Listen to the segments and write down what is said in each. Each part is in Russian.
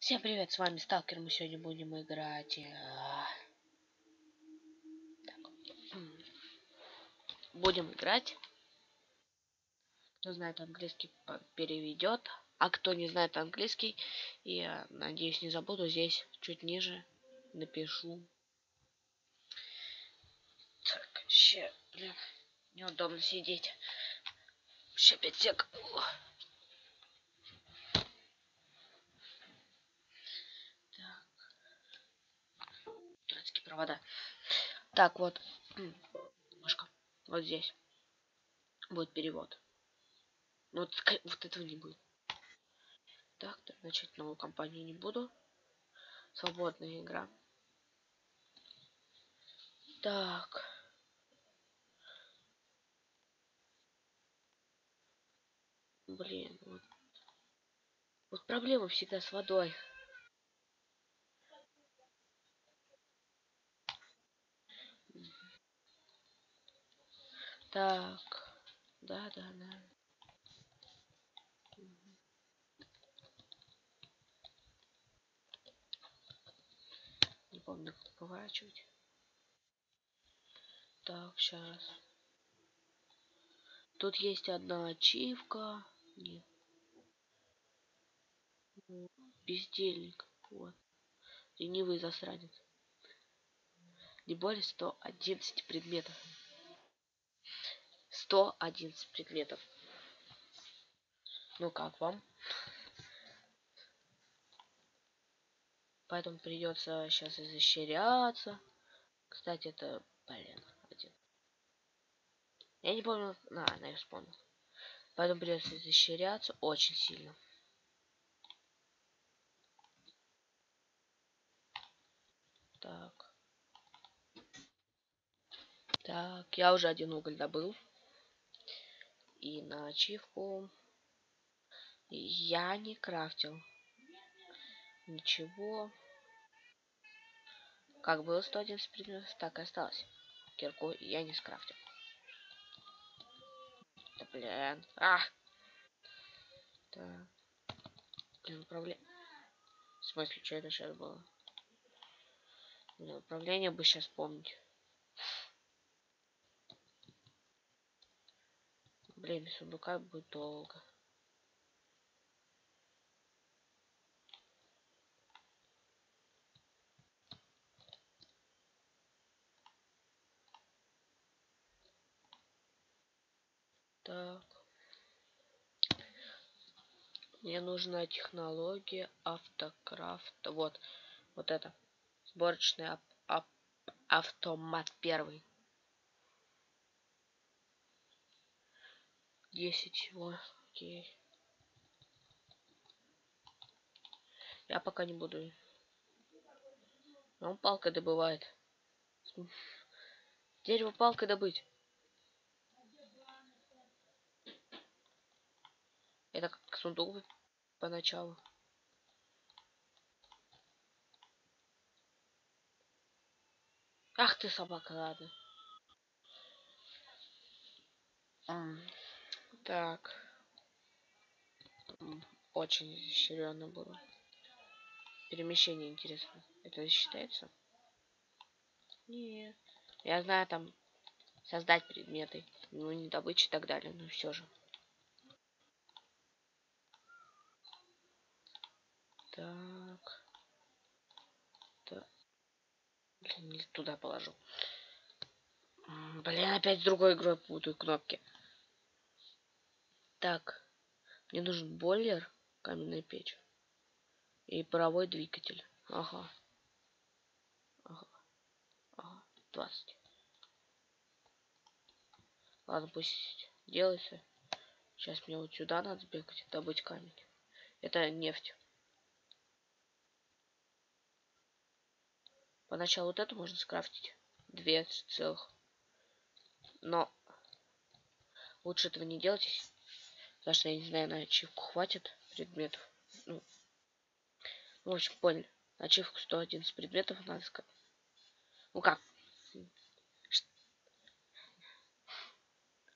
Всем привет, с вами Сталкер. Мы сегодня будем играть. Будем играть. Кто знает английский, переведет. А кто не знает английский, я надеюсь, не забуду, здесь чуть ниже напишу. Так, ща, блин, неудобно сидеть. Ща 5 сек. Так. Дурацкие провода. Так, вот. Немножко. Вот здесь будет перевод. Но вот этого не будет. Так, начать новую кампанию не буду. Свободная игра. Так. Блин, вот проблема всегда с водой. Так. Да. Не помню, как поворачивать. Так, сейчас. Тут есть одна ачивка. Нет. Бездельник. Вот. Ленивый засранец. Не более 111 предметов. 111 предметов. Ну как вам? Поэтому придется сейчас изощряться. Кстати, это, блин, один. Я не помню. Я вспомнил. Поэтому придется изощряться очень сильно. Так. Так, я уже один уголь добыл. И на ачивку я не крафтил ничего. Как было 111 предметов, так и осталось. Кирку я не скрафтил. Да блин. Так. Блин, управление. В смысле, что это сейчас было? Блин, управление бы сейчас помнить. Блин, без сундука будет долго. Так. Мне нужна технология автокрафта. Вот это. Сборочный автомат первый. 10 всего. Окей. Я пока не буду. Он палкой добывает. Дерево палкой добыть. Это как сундук поначалу. Ах ты собака, ладно. Так. Очень изощренно было. Перемещение интересно. Это считается? Нет. Я знаю там создать предметы. Ну, не добычи и так далее, но все же. Так. Блин, не туда положу. Блин, опять с другой игрой путаю кнопки. Так. Мне нужен бойлер, каменная печь. И паровой двигатель. Ага. 20. Ладно, пусть делается. Сейчас мне вот сюда надо сбегать, добыть камень. Это нефть. Поначалу вот это можно скрафтить. 2 целых. Но лучше этого не делать, потому что я не знаю, на ачивку хватит предметов. Ну, в общем, поняли. На ачивку 111 предметов надо сказать. Ну как?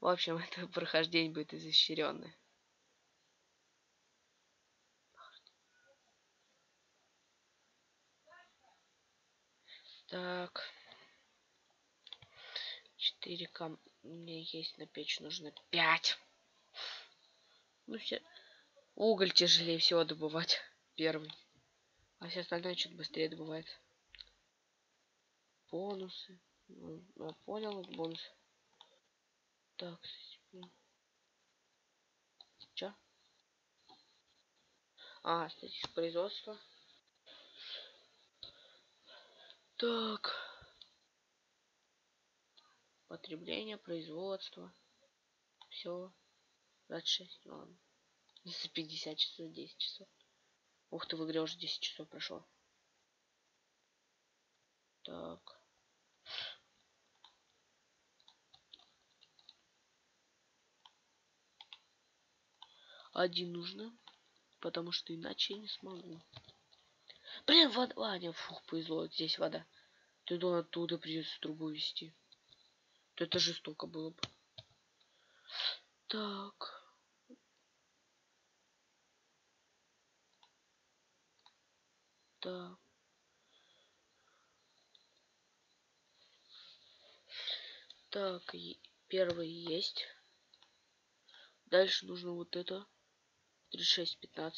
В общем, это прохождение будет изощренное. Так. 4 мне есть на печь, нужно 5. Ну все. Уголь тяжелее всего добывать. Первый. А все остальное чуть быстрее добывается. Бонусы. Ну, понял, бонус. Так, чё? А, статистика производства. Так. Потребление, производство. Все. 26. Ладно. За 50 часов, 10 часов. Ух ты, в игре уже 10 часов прошло. Так. Один нужно. Потому что иначе я не смогу. Блин, вода. Ладно, фух, повезло. Здесь вода. Ты думал, оттуда придется трубу вести. То это жестоко было бы. Так. Так. Так, первый есть. Дальше нужно вот это. 36-15.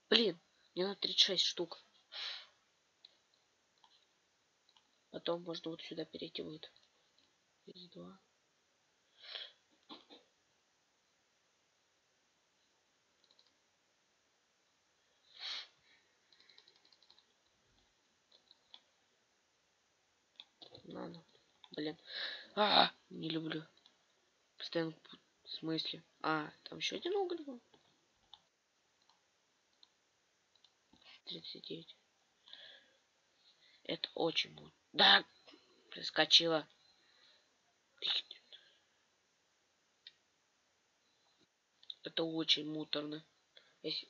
Блин, мне надо 36 штук. Потом можно вот сюда перейти будет. Здесь 2. Надо. Блин. Не люблю. Постоянно в смысле. Там еще один уголь был. 39. Это очень будет. Да! Проскочила. Это очень муторно. Если...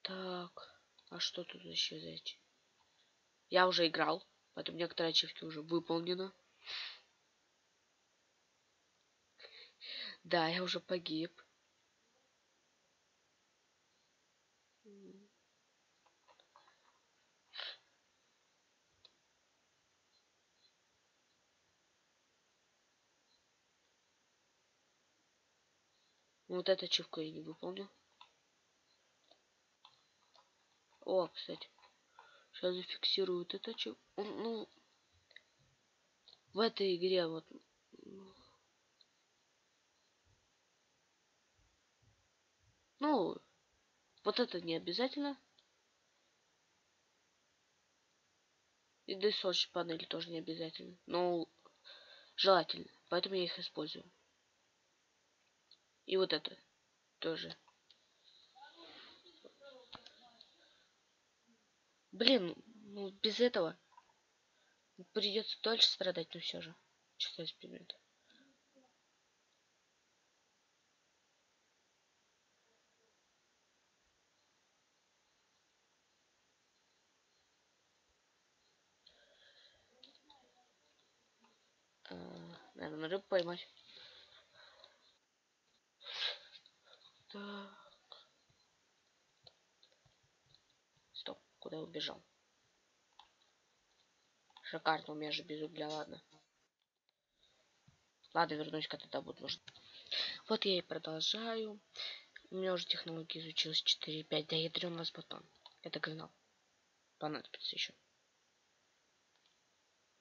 Так. А что тут еще за эти? Я уже играл. Поэтому некоторые ачивки уже выполнены. Да, я уже погиб. Вот эту ачивку я не выполнил. О, кстати. Сейчас зафиксирую вот это ачивку. Ну, в этой игре вот... Ну, вот это не обязательно. И десочь панели тоже не обязательно. Но желательно. Поэтому я их использую. И вот это тоже. Блин, ну без этого придется дольше страдать, но все же. Чисто эксперимент. Наверное, рыбу поймать. Так. Стоп, куда я убежал? Шикарно, у меня же без угля, ладно. Ладно, вернусь, когда это будет нужно. Вот я и продолжаю. У меня уже технология изучилась 4.5. Да ядрен вас батон. Это говно. Понадобится еще.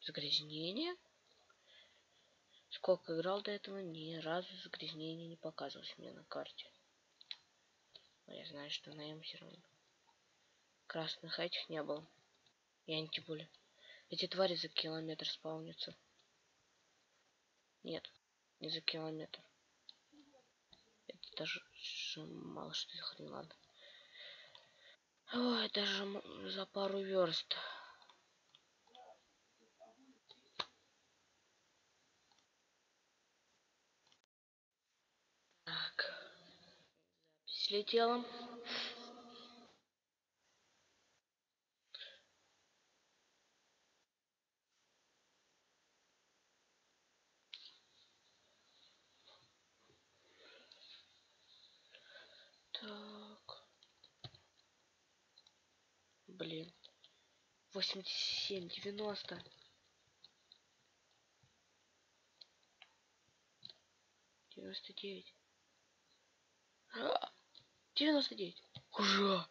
Загрязнение. Сколько играл до этого, ни разу загрязнение не показывалось мне на карте. Но я знаю, что на М все равно. Красных этих не было. И антибули. Эти твари за километр спаунятся. Нет, не за километр. Это даже мало что за хрен, ладно. Ой, даже за пару верст. Так. слетела. Так. Блин. 87, 90. 99. 99. Ура!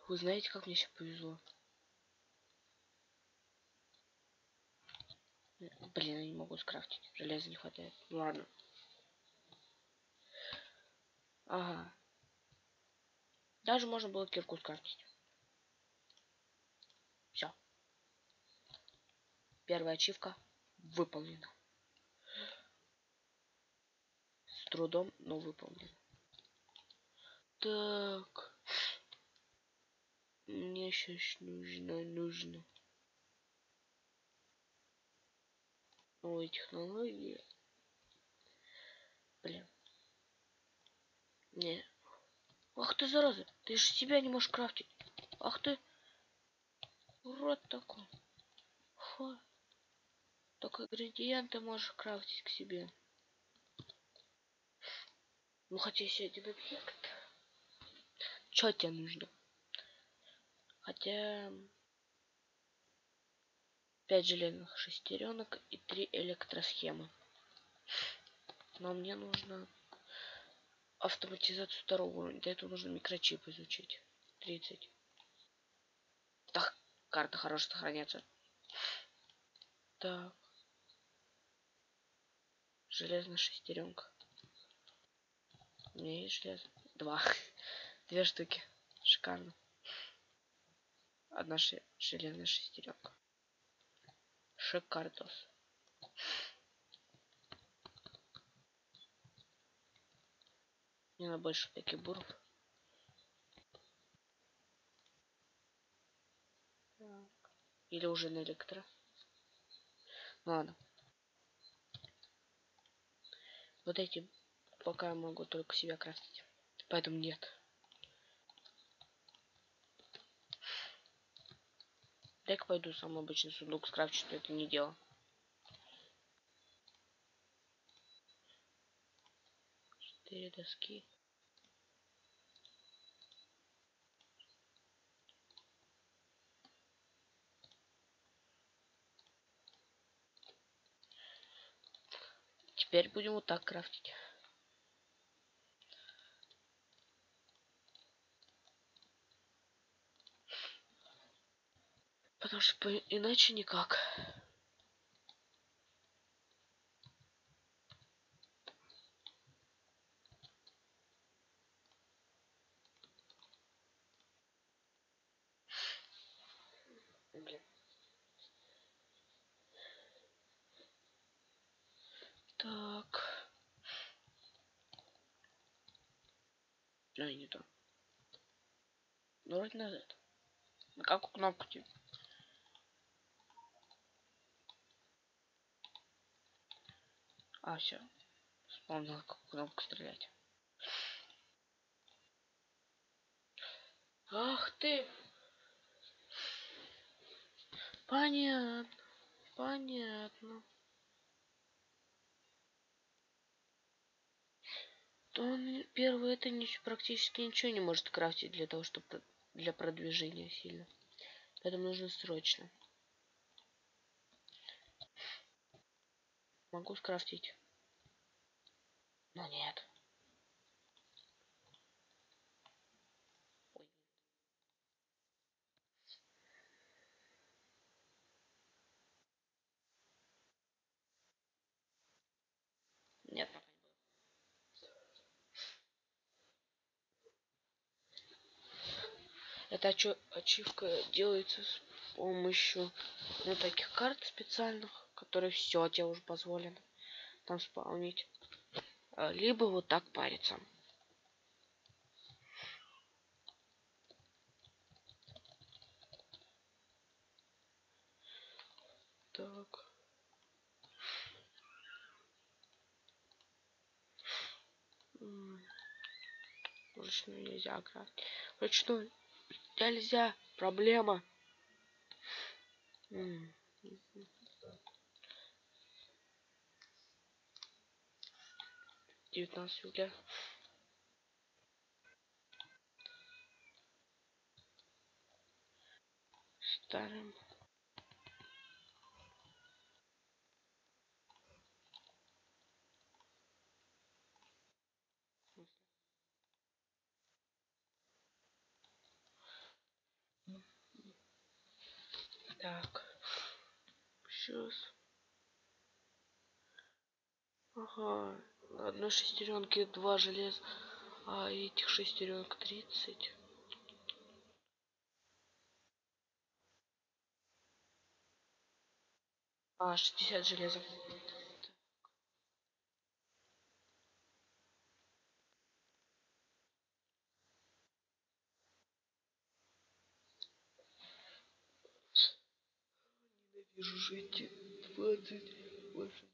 Вы знаете, как мне сейчас повезло? Блин, я не могу скрафтить. Железа не хватает. Ну, ладно. Ага. Даже можно было кирку скрафтить. Все. Первая ачивка выполнена. С трудом, но выполнена. Так. Мне сейчас нужно. Новые технологии. Блин. Не. Ах ты, зараза. Ты же себя не можешь крафтить. Ах ты. Урод такой. Фу. Только ингредиенты можешь крафтить к себе. Ну хотя есть один объект. Что тебе нужно? Хотя 5 железных шестеренок и 3 электросхемы. Но мне нужно автоматизацию второго уровня. Для этого нужно микрочип изучить. 30. Так, карта хорошо сохраняется. Так. Железная шестеренка. У меня есть железо. 2. 2 штуки. Шикарно. Одна железная шестеренка. Шикардос. Мне надо больше таких буров. Или уже на электро. Ну, ладно. Вот эти пока я могу только себя крафтить. Поэтому нет. Дай-ка пойду самый обычный сундук скрафчу, что это не дело. 4 доски. Теперь будем вот так крафтить. Потому что иначе никак. Блин. Так. Ой, не то. Ну, вроде назад. На какую кнопку тебе? А, все. Вспомнил, какую кнопку стрелять. Ах ты! Понятно. Понятно. Он первый это практически ничего не может крафтить для того, чтобы для продвижения сильно. Поэтому нужно срочно. Могу скрафтить. Но нет. Ой. Нет. Эта ачивка делается с помощью таких карт специальных, которые все тебе уже позволено там спаунить. Либо вот так париться. Так. вручную нельзя крафтить. Вручную нельзя. Проблема. 19 угля. Старым. Так. Сейчас. Ага. На одной шестеренке 2 железа. А этих шестеренок 30. А, 60 железа. Ненавижу жить 20 больше.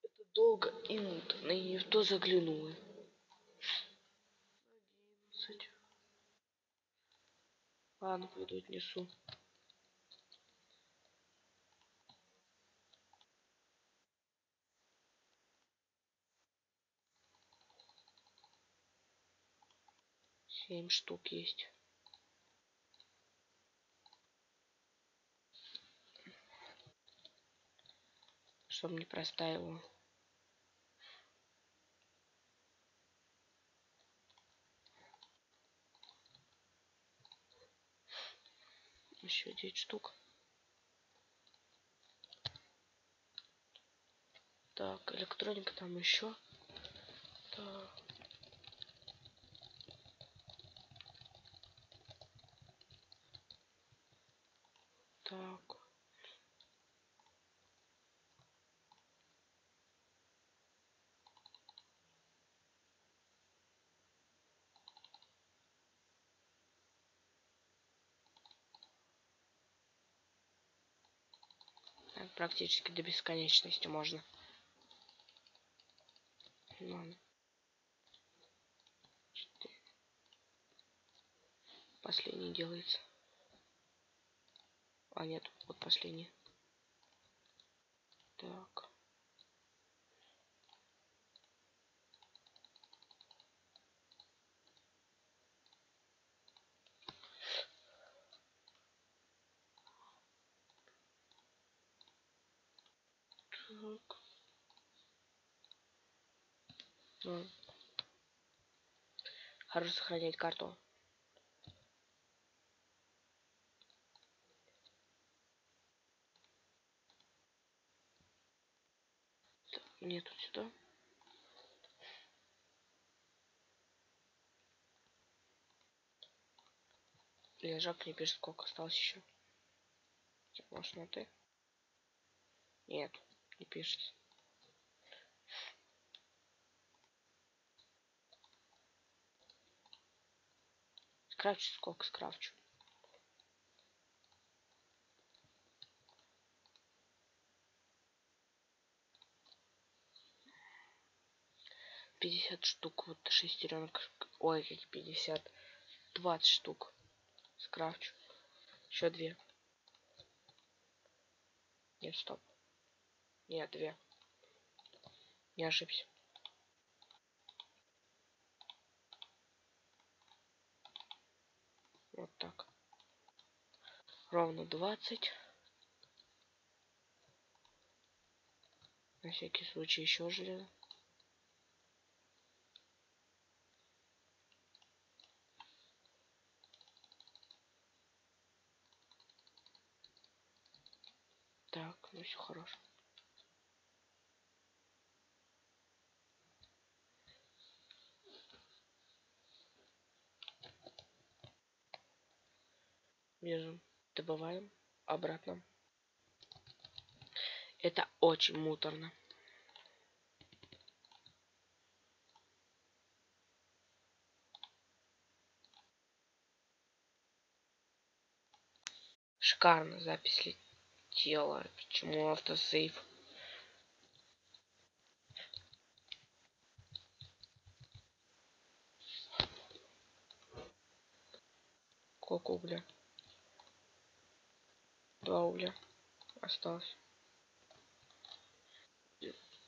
Это долго и муторно, и не в то заглянула. 11. Ладно, пойду отнесу. Семь штук есть. Чтобы не простаивало. Еще 9 штук. Так, электроника там еще. Так. Так. Практически до бесконечности можно. Ладно. 4. Последний делается. А нет, вот последний. Так. Так. Хорошо сохранять карту. Так, нету сюда. Лежак не пишет, сколько осталось еще. Может, на ты? Нет, не пишет. Скрафчу сколько скрафчу. 50 штук вот шестеренок. Ой, какие 50. 20 штук скрафчу. Еще 2. Нет, стоп. Нет, 2. Не ошибся. Вот так. Ровно 20. На всякий случай еще железо. Так, ну все хорошо. Бежим. Добываем. Обратно. Это очень муторно. Шикарно запись летела. Почему автосейв? Сколько угля? 2 угля осталось.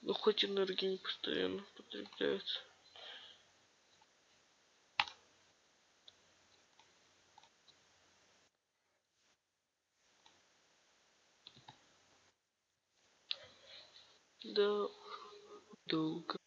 Ну хоть энергия не постоянно потребляется. Да, долго.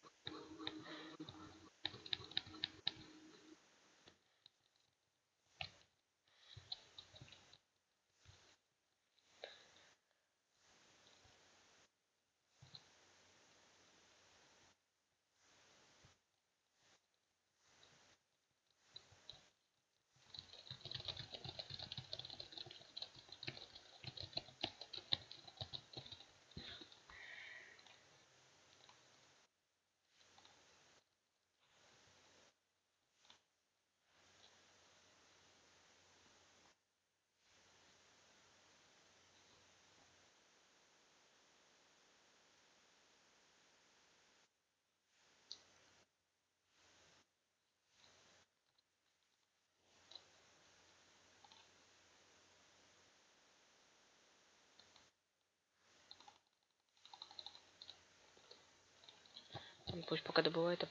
Пусть пока добывает.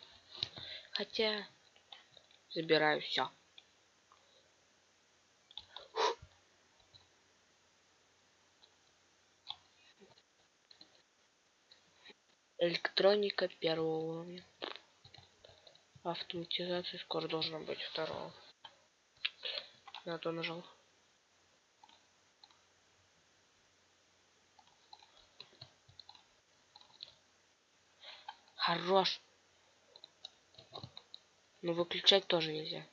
Хотя забираю все. Электроника 1-го уровня. Автоматизация скоро должна быть 2-го. На то нажал. Хорош. Но выключать тоже нельзя.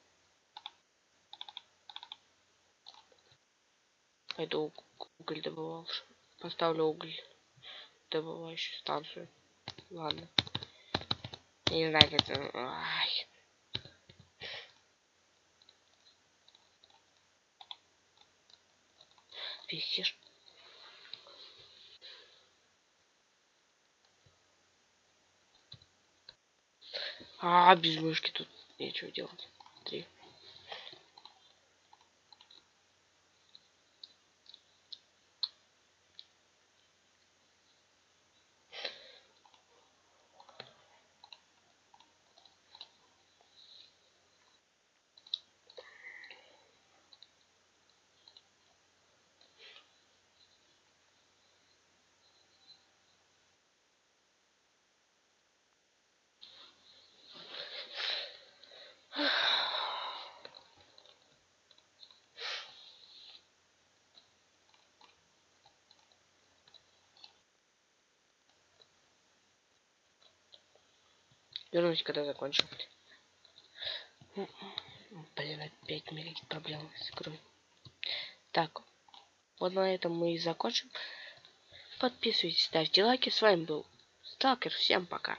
Пойду уголь добывал. Поставлю уголь. Добывающую станцию. Ладно. Я не знаю, как это... Ай. Висишь. Без мышки тут нечего делать. 3. Вернусь, когда закончу. Блин, опять у меня какие-то проблемы с игрой. Так, вот на этом мы и закончим. Подписывайтесь, ставьте лайки. С вами был Сталкер. Всем пока.